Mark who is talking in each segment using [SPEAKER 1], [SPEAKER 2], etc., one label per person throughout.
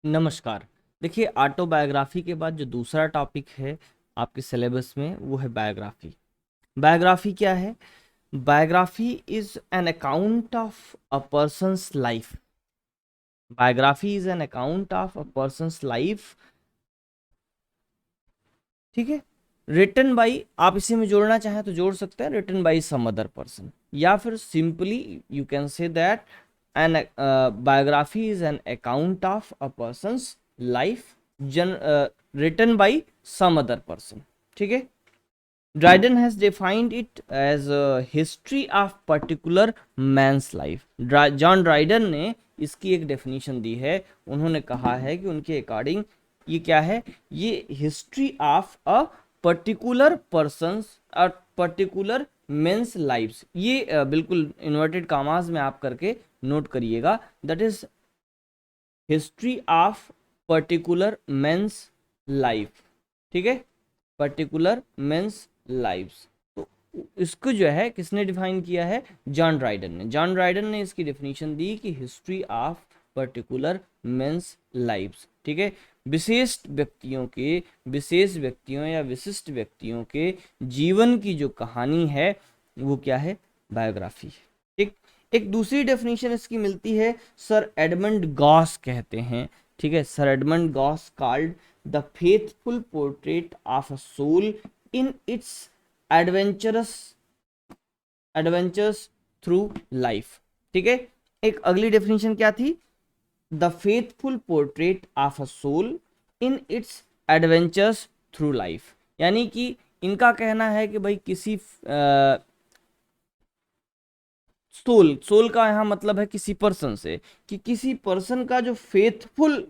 [SPEAKER 1] नमस्कार। देखिए, ऑटोबायोग्राफी के बाद जो दूसरा टॉपिक है आपके सिलेबस में वो है बायोग्राफी। बायोग्राफी क्या है? Biography is an account of a person's life. Biography is an account of a person's life. ठीक है। रिटन बाई, आप इसी में जोड़ना चाहें तो जोड़ सकते हैं, written by some other person, या फिर simply you can say that an biography is an account of a person's life written by some other person. ठीक है। Dryden has defined it as a history of particular man's life. John Dryden ने इसकी एक definition दी है। उन्होंने कहा है कि उनके अकॉर्डिंग ये क्या है, ये history of a particular person's और पर्टिकुलर मेंस लाइफ्स। ये बिल्कुल इन्वर्टेड कामाज में आप करके नोट करिएगा। That is history of particular men's life. ठीक है, पर्टिकुलर मेंस लाइव्स। तो इसको जो है किसने डिफाइन किया है? जॉन ड्राइडन ने। जॉन ड्राइडन ने इसकी डेफिनेशन दी कि history of particular men's lives. ठीक है, विशेष व्यक्तियों या विशिष्ट व्यक्तियों के जीवन की जो कहानी है वो क्या है? बायोग्राफी है। ठीक। एक दूसरी डेफिनेशन इसकी मिलती है, सर एडमंड गॉस कहते हैं। ठीक है, sir Edmund Gosse called the faithful portrait of a soul in its adventurous adventures through life. ठीक है, एक अगली डेफिनेशन क्या थी? The faithful portrait of a soul in its adventures through life. यानी कि इनका कहना है कि भाई किसी सोल का यहाँ मतलब है किसी पर्सन से, कि किसी पर्सन का जो फेथफुल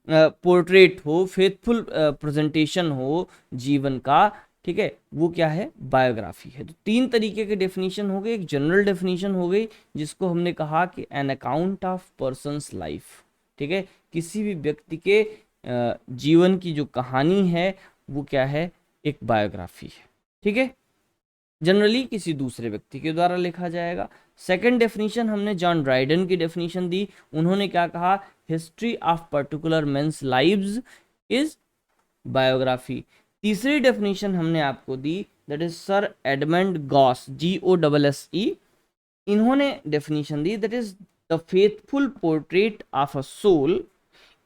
[SPEAKER 1] पोर्ट्रेट हो, फेथफुल प्रेजेंटेशन हो जीवन का, ठीक है, वो क्या है? बायोग्राफी है। तो तीन तरीके के डेफिनेशन हो गए। एक जनरल डेफिनेशन हो गई जिसको हमने कहा कि N account of persons life. ठीक है, किसी भी व्यक्ति के जीवन की जो कहानी है वो क्या है? एक बायोग्राफी है। ठीक है, जनरली किसी दूसरे व्यक्ति के द्वारा लिखा जाएगा। सेकंड डेफिनेशन हमने जॉन ड्राइडन की डेफिनेशन दी। उन्होंने क्या कहा? History of particular men's lives is biography. तीसरी डेफिनेशन हमने आपको दी, that is sir Edmund Gosse, GOSSE। इन्होंने डेफिनेशन दी, that is the faithful portrait of a soul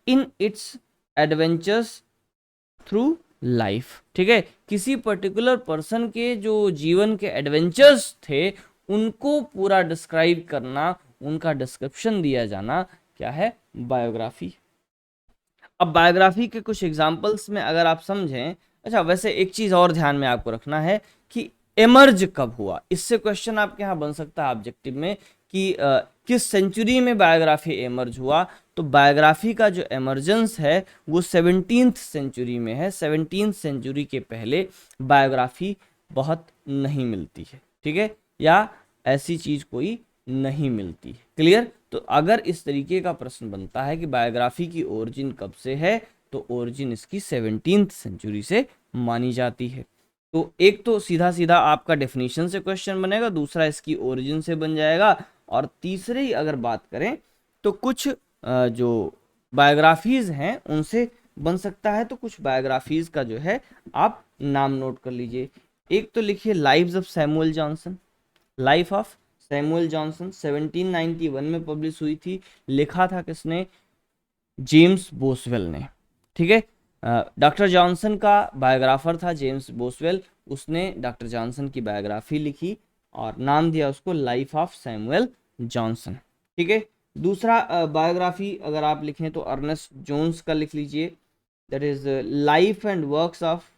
[SPEAKER 1] in its adventures through life. ठीक है, किसी पर्टिकुलर पर्सन के जो जीवन के एडवेंचर्स थे उनको पूरा डिस्क्राइब करना, उनका डिस्क्रिप्शन दिया जाना क्या है? बायोग्राफी। अब बायोग्राफी के कुछ एग्जाम्पल्स में अगर आप समझें, अच्छा वैसे एक चीज और ध्यान में आपको रखना है कि एमर्ज कब हुआ, इससे क्वेश्चन आपके यहाँ बन सकता है ऑब्जेक्टिव में कि किस सेंचुरी में बायोग्राफी एमर्ज हुआ। तो बायोग्राफी का जो एमर्जेंस है वो 17th सेंचुरी में है। 17th सेंचुरी के पहले बायोग्राफी बहुत नहीं मिलती है। ठीक है, या ऐसी चीज कोई नहीं मिलती है। क्लियर? तो अगर इस तरीके का प्रश्न बनता है कि बायोग्राफी की ओरिजिन कब से है, तो ओरिजिन इसकी 17th सेंचुरी से मानी जाती है। तो एक तो सीधा सीधा आपका डेफिनेशन से क्वेश्चन बनेगा, दूसरा इसकी ओरिजिन से बन जाएगा, और तीसरी अगर बात करें तो कुछ जो बायोग्राफीज हैं उनसे बन सकता है। तो कुछ बायोग्राफीज का जो है आप नाम नोट कर लीजिए। एक तो लिखिए lives of Samuel Johnson. Life of Samuel Johnson 1791 में पब्लिश हुई थी। लिखा था किसने? जेम्स बोसवेल ने। ठीक है, डॉक्टर जॉनसन का बायोग्राफर था जेम्स बोसवेल। उसने डॉक्टर जॉनसन की बायोग्राफी लिखी और नाम दिया उसको लाइफ ऑफ सैमुअल जॉनसन। ठीक है, दूसरा बायोग्राफी अगर आप लिखें तो अर्नेस्ट जोन्स का लिख लीजिए, that is life and works of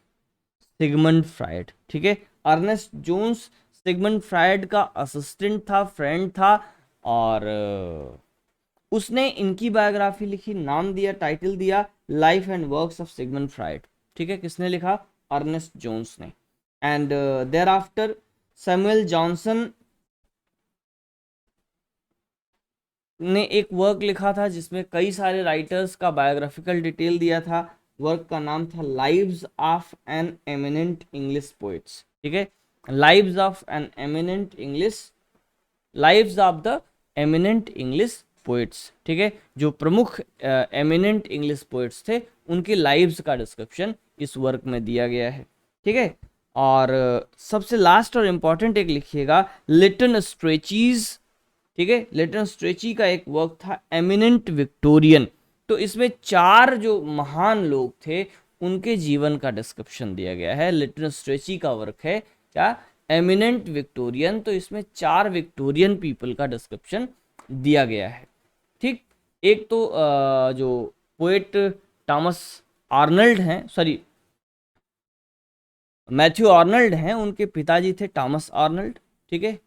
[SPEAKER 1] Sigmund Freud. ठीक है, अर्नेस्ट जोन्स सिगमंड फ्राइड का असिस्टेंट था, फ्रेंड था, और उसने इनकी बायोग्राफी लिखी, नाम दिया, टाइटल दिया life and works of Sigmund Freud. ठीक है, किसने लिखा? अर्नेस्ट जोन्स ने। And thereafter Samuel Johnson ने एक वर्क लिखा था जिसमें कई सारे राइटर्स का बायोग्राफिकल डिटेल दिया था। वर्क का नाम था lives of an eminent English poets. ठीक है, lives of an eminent English, lives of the eminent English poets, ठीक है, जो प्रमुख एमिनेंट इंग्लिश पोइट्स थे उनकी लाइव्स का डिस्क्रिप्शन इस वर्क में दिया गया है, ठीक है। और सबसे लास्ट और इम्पॉर्टेंट एक लिखिएगा लिटन स्ट्रेचीज, ठीक है। लिटन स्ट्रेची का एक वर्क था एमिनेंट विक्टोरियन, तो इसमें 4 जो महान लोग थे उनके जीवन का डिस्क्रिप्शन दिया गया है। लिटन स्ट्रेची का वर्क है क्या, एमिनेंट विक्टोरियन, तो इसमें 4 विक्टोरियन पीपल का डिस्क्रिप्शन दिया गया है, ठीक। एक तो जो पोएट थॉमस आर्नल्ड हैं, सॉरी मैथ्यू आर्नल्ड हैं, उनके पिताजी थे थॉमस आर्नल्ड, ठीक है।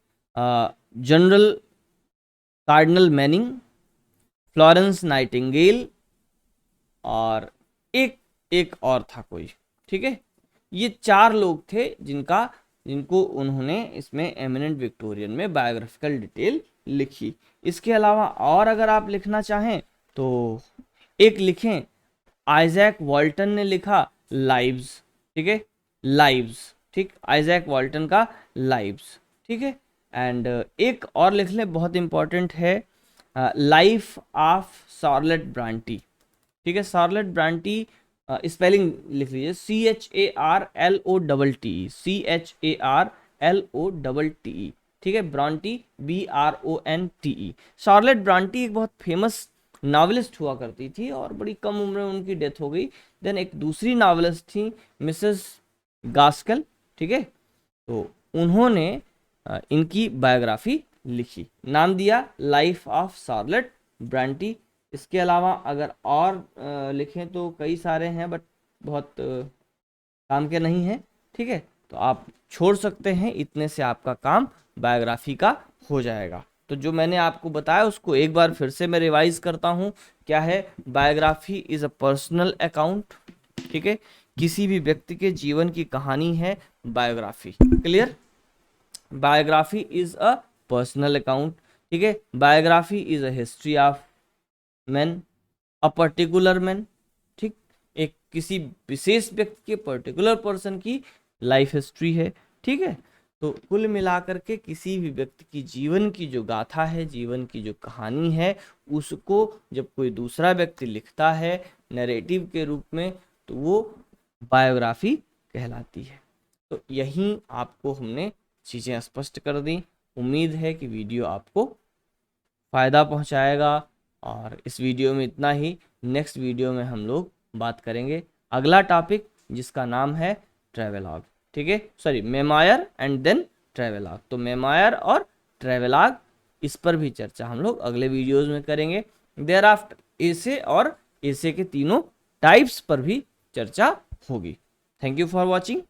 [SPEAKER 1] General cardinal Manning, Florence Nightingale, और एक और था कोई, ठीक है। ये 4 लोग थे जिनको उन्होंने इसमें एमिनेंट विक्टोरियन में बायोग्राफिकल डिटेल लिखी। इसके अलावा और अगर आप लिखना चाहें तो एक लिखें, आइजैक वॉल्टन ने लिखा लाइव्स, ठीक है, लाइव्स, ठीक, आइजैक वॉल्टन का लाइव्स, ठीक है। एंड एक और लिख लें, बहुत इंपॉर्टेंट है, लाइफ ऑफ शार्लेट ब्रांटी, ठीक है। शार्लेट ब्रांटी स्पेलिंग लिख लीजिए, CHARLOTTE, ठीक है, ब्रांटी BRONTE। शार्लेट ब्रांटी एक बहुत फेमस नॉवेलिस्ट हुआ करती थी और बड़ी कम उम्र में उनकी डेथ हो गई। देन एक दूसरी नॉवेलिस्ट थी मिसेस गास्केल, ठीक है, तो उन्होंने इनकी बायोग्राफी लिखी, नाम दिया लाइफ ऑफ शार्लेट ब्रांटी। इसके अलावा अगर और लिखें तो कई सारे हैं, बट बहुत काम के नहीं हैं, ठीक है, तो आप छोड़ सकते हैं, इतने से आपका काम बायोग्राफी का हो जाएगा। तो जो मैंने आपको बताया उसको एक बार फिर से मैं रिवाइज करता हूँ, क्या है, biography is a personal account, ठीक है, किसी भी व्यक्ति के जीवन की कहानी है biography, clear. Biography is a personal account, ठीक है, biography is a history of man, a particular man, ठीक, एक किसी विशेष व्यक्ति के पर्टिकुलर पर्सन की लाइफ हिस्ट्री है, ठीक है। तो कुल मिलाकर के किसी भी व्यक्ति की जीवन की जो गाथा है, जीवन की जो कहानी है, उसको जब कोई दूसरा व्यक्ति लिखता है नैरेटिव के रूप में तो वो बायोग्राफी कहलाती है। तो यहीं आपको हमने चीज़ें स्पष्ट कर दी। उम्मीद है कि वीडियो आपको फ़ायदा पहुंचाएगा, और इस वीडियो में इतना ही। नेक्स्ट वीडियो में हम लोग बात करेंगे अगला टॉपिक जिसका नाम है ट्रैवलॉग, ठीक है, sorry memoir and then travelogue. तो मेमायर और ट्रैवलॉग, इस पर भी चर्चा हम लोग अगले वीडियोस में करेंगे। देयर आफ्टर एसे और एसे के तीनों टाइप्स पर भी चर्चा होगी। Thank you for watching.